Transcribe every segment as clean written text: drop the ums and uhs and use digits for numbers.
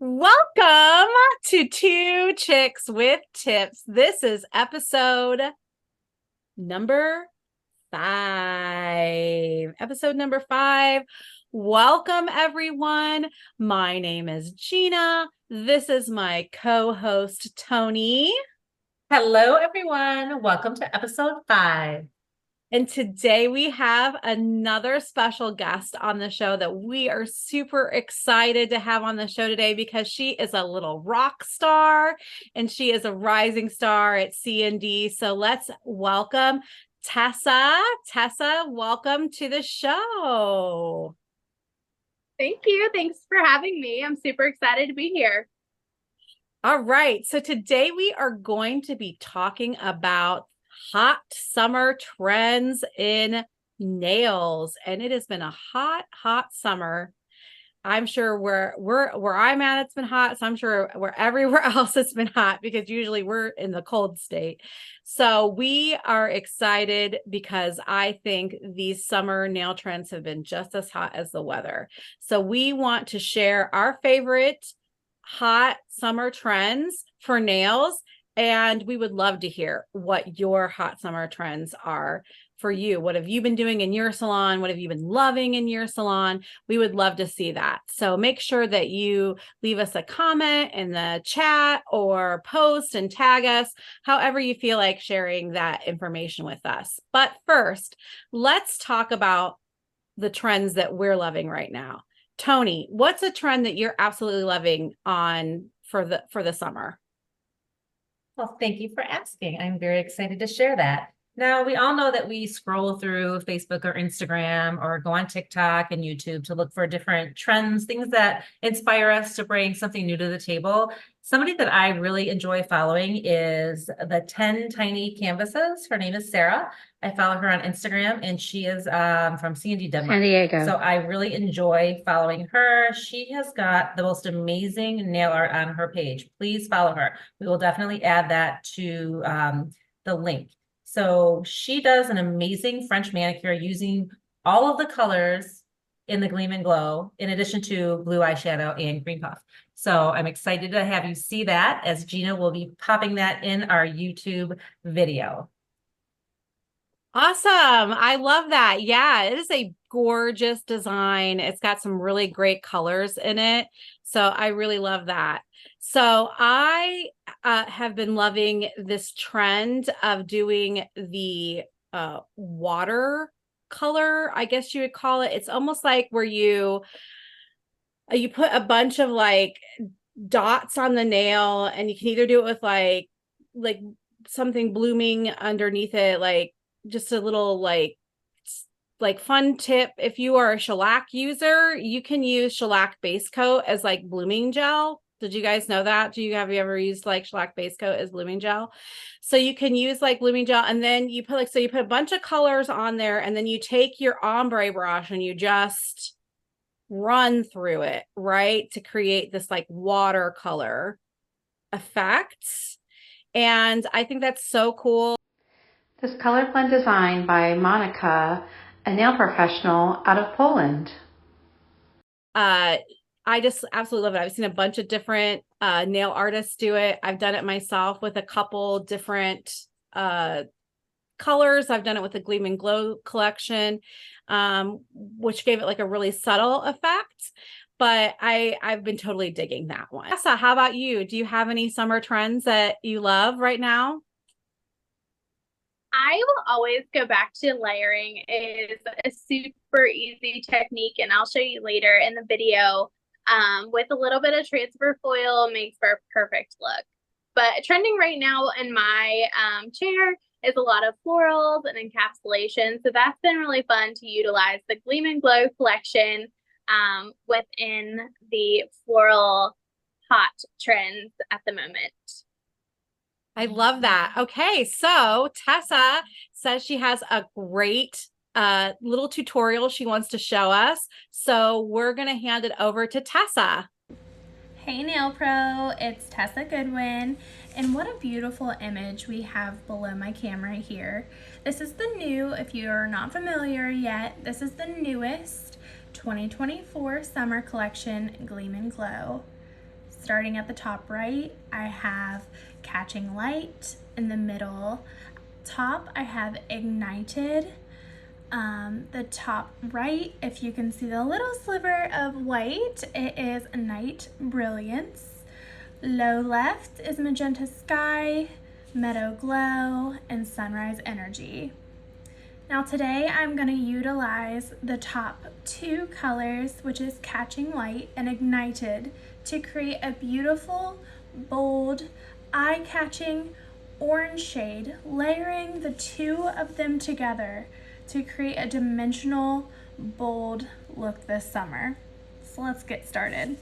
Welcome to Two Chicks with Tips. This is episode number 5. Episode number 5. Welcome, everyone. My name is Gina. This is my co-host, Tony. Hello, everyone. Welcome to episode 5. And today we have another special guest on the show that we are super excited to have on the show today because she is a little rock star and she is a rising star at C&D. So let's welcome Tessa. Tessa, welcome to the show. Thank you. Thanks for having me. I'm super excited to be here. All right. So today we are going to be talking about hot summer trends in nails, and it has been a hot summer. I'm sure where I'm at, it's been hot. So I'm sure where everywhere else it's been hot because usually we're in the cold state. So we are excited because I think these summer nail trends have been just as hot as the weather. So we want to share our favorite hot summer trends for nails. And we would love to hear what your hot summer trends are for you. What have you been doing in your salon? What have you been loving in your salon? We would love to see that. So make sure that you leave us a comment in the chat or post and tag us, however you feel like sharing that information with us. But first, let's talk about the trends that we're loving right now. Tony, what's a trend that you're absolutely loving on for the summer? Well, thank you for asking. I'm very excited to share that. Now, we all know that we scroll through Facebook or Instagram or go on TikTok and YouTube to look for different trends, things that inspire us to bring something new to the table. Somebody that I really enjoy following is the 10 Tiny Canvases. Her name is Sarah. I follow her on Instagram, and she is from C&D Denmark. San Diego. So I really enjoy following her. She has got the most amazing nail art on her page. Please follow her. We will definitely add that to the link. So she does an amazing French manicure using all of the colors in the Gleam and Glow, in addition to blue eyeshadow and green puff. So I'm excited to have you see that, as Gina will be popping that in our YouTube video. Awesome. I love that. Yeah, it is a gorgeous design. It's got some really great colors in it. So I really love that. So I have been loving this trend of doing the water color, I guess you would call it. It's almost like where you put a bunch of like dots on the nail, and you can either do it with like something blooming underneath it, like just a little like fun tip. If you are a shellac user, you can use shellac base coat as like blooming gel. Did you guys know that? Have you ever used like shellac base coat as blooming gel? So you can use like blooming gel, and then you put you put a bunch of colors on there, and then you take your ombre brush and you just run through it, right, to create this like watercolor effect. And I think that's so cool. This color blend design by Monica, a nail professional out of Poland. I just absolutely love it. I've seen a bunch of different nail artists do it. I've done it myself with a couple different colors. I've done it with the Gleam and Glow collection, which gave it like a really subtle effect. But I've been totally digging that one. Tessa, how about you? Do you have any summer trends that you love right now? I will always go back to layering. It is a super easy technique, and I'll show you later in the video. With a little bit of transfer foil makes for a perfect look. But trending right now in my chair is a lot of florals and encapsulation. So that's been really fun to utilize the Gleam and Glow collection within the floral hot trends at the moment. I love that. Okay, so Tessa says she has a great little tutorial she wants to show us. So we're going to hand it over to Tessa. Hey Nail Pro, it's Tessa Goodwin, and what a beautiful image we have below my camera here. This is the new, if you're not familiar yet, this is the newest 2024 summer collection, Gleam and Glow. Starting at the top right, I have Catching Light. In the middle top, I have Ignited. The top right, if you can see the little sliver of white, it is Night Brilliance. Low left is Magenta Sky, Meadow Glow, and Sunrise Energy. Now today I'm going to utilize the top two colors, which is Catching Light and Ignited, to create a beautiful, bold, eye-catching orange shade, layering the two of them together to create a dimensional, bold look this summer. So let's get started.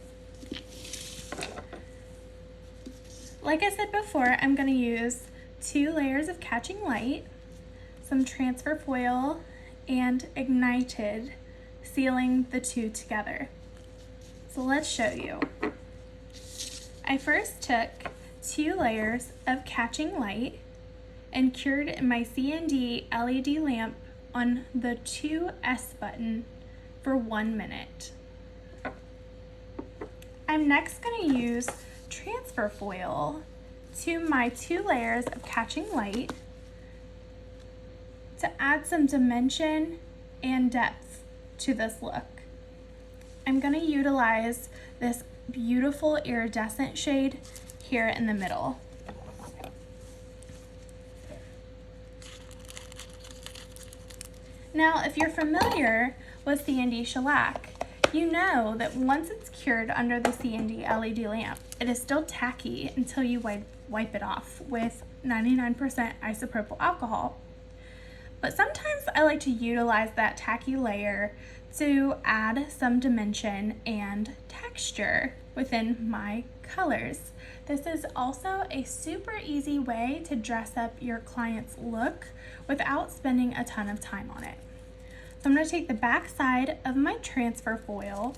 Like I said before, I'm going to use 2 layers of Catching Light, some transfer foil, and Ignited, sealing the two together. So let's show you. I first took 2 layers of Catching Light and cured in my CND LED lamp on the 2S button for 1 minute. I'm next going to use transfer foil to my 2 layers of Catching Light to add some dimension and depth to this look. I'm going to utilize this beautiful iridescent shade here in the middle. Now, if you're familiar with CND shellac, you know that once it's cured under the CND LED lamp, it is still tacky until you wipe it off with 99% isopropyl alcohol. But sometimes I like to utilize that tacky layer to add some dimension and texture within my colors. This is also a super easy way to dress up your client's look without spending a ton of time on it. So I'm going to take the back side of my transfer foil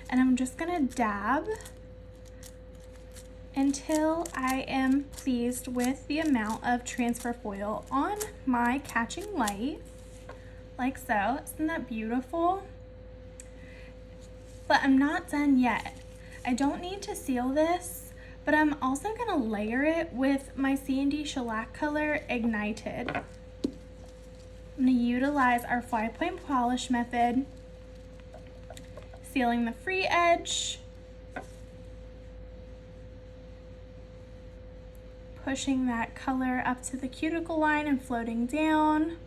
and I'm just going to dab until I am pleased with the amount of transfer foil on my Catching Light, like so. Isn't that beautiful? But I'm not done yet. I don't need to seal this, but I'm also going to layer it with my CND shellac color Ignited. I'm going to utilize our 5-point polish method, sealing the free edge, pushing that color up to the cuticle line and floating down,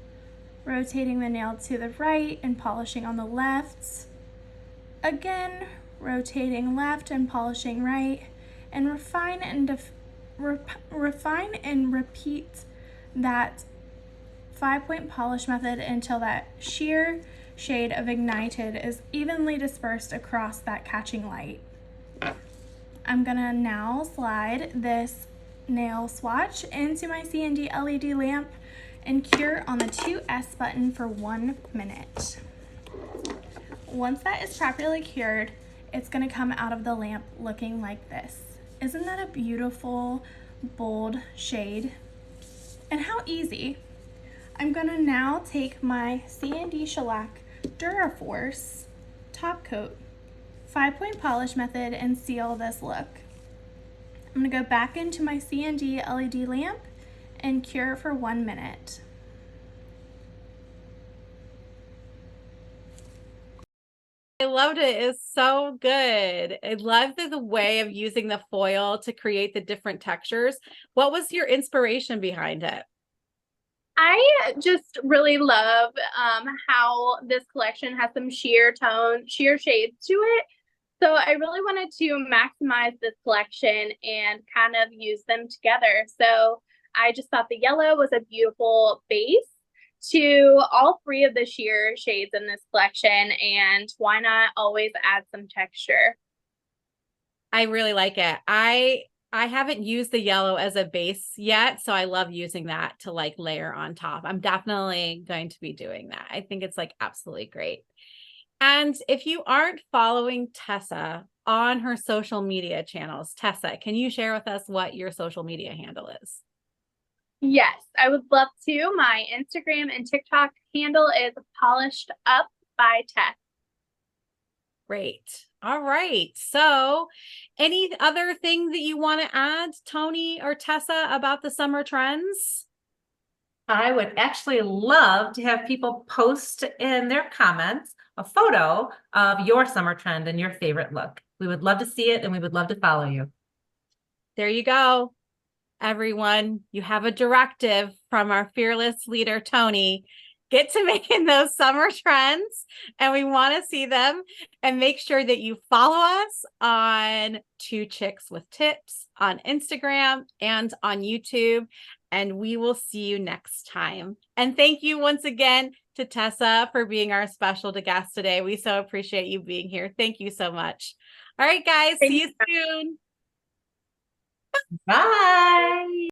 rotating the nail to the right and polishing on the left, again rotating left and polishing right, and refine and repeat that 5-point polish method until that sheer shade of Ignited is evenly dispersed across that Catching Light. I'm gonna now slide this nail swatch into my CND LED lamp and cure on the 2S button for 1 minute. Once that is properly cured, it's gonna come out of the lamp looking like this. Isn't that a beautiful, bold shade? And how easy. I'm gonna now take my CND shellac Duraforce top coat, 5-point polish method, and seal this look. I'm gonna go back into my CND LED lamp and cure for 1 minute. I loved it. It's so good. I love the way of using the foil to create the different textures. What was your inspiration behind it? I just really love how this collection has some sheer shades to it. So I really wanted to maximize this collection and kind of use them together. So I just thought the yellow was a beautiful base to all 3 of the sheer shades in this collection, and why not always add some texture? I really like it. I haven't used the yellow as a base yet, so I love using that to like layer on top. I'm definitely going to be doing that. I think it's like absolutely great. And if you aren't following Tessa on her social media channels, Tessa, can you share with us what your social media handle is? Yes, I would love to. My Instagram and TikTok handle is Polished Up by Tess. Great. All right. So, any other thing that you want to add, Tony or Tessa, about the summer trends? I would actually love to have people post in their comments a photo of your summer trend and your favorite look. We would love to see it and we would love to follow you. There you go. Everyone, you have a directive from our fearless leader, Tony. Get to making those summer trends, and we want to see them. And make sure that you follow us on Two Chicks with Tips on Instagram and on YouTube. And we will see you next time. And thank you once again to Tessa for being our special guest today. We so appreciate you being here. Thank you so much. All right, guys, see you soon. Bye.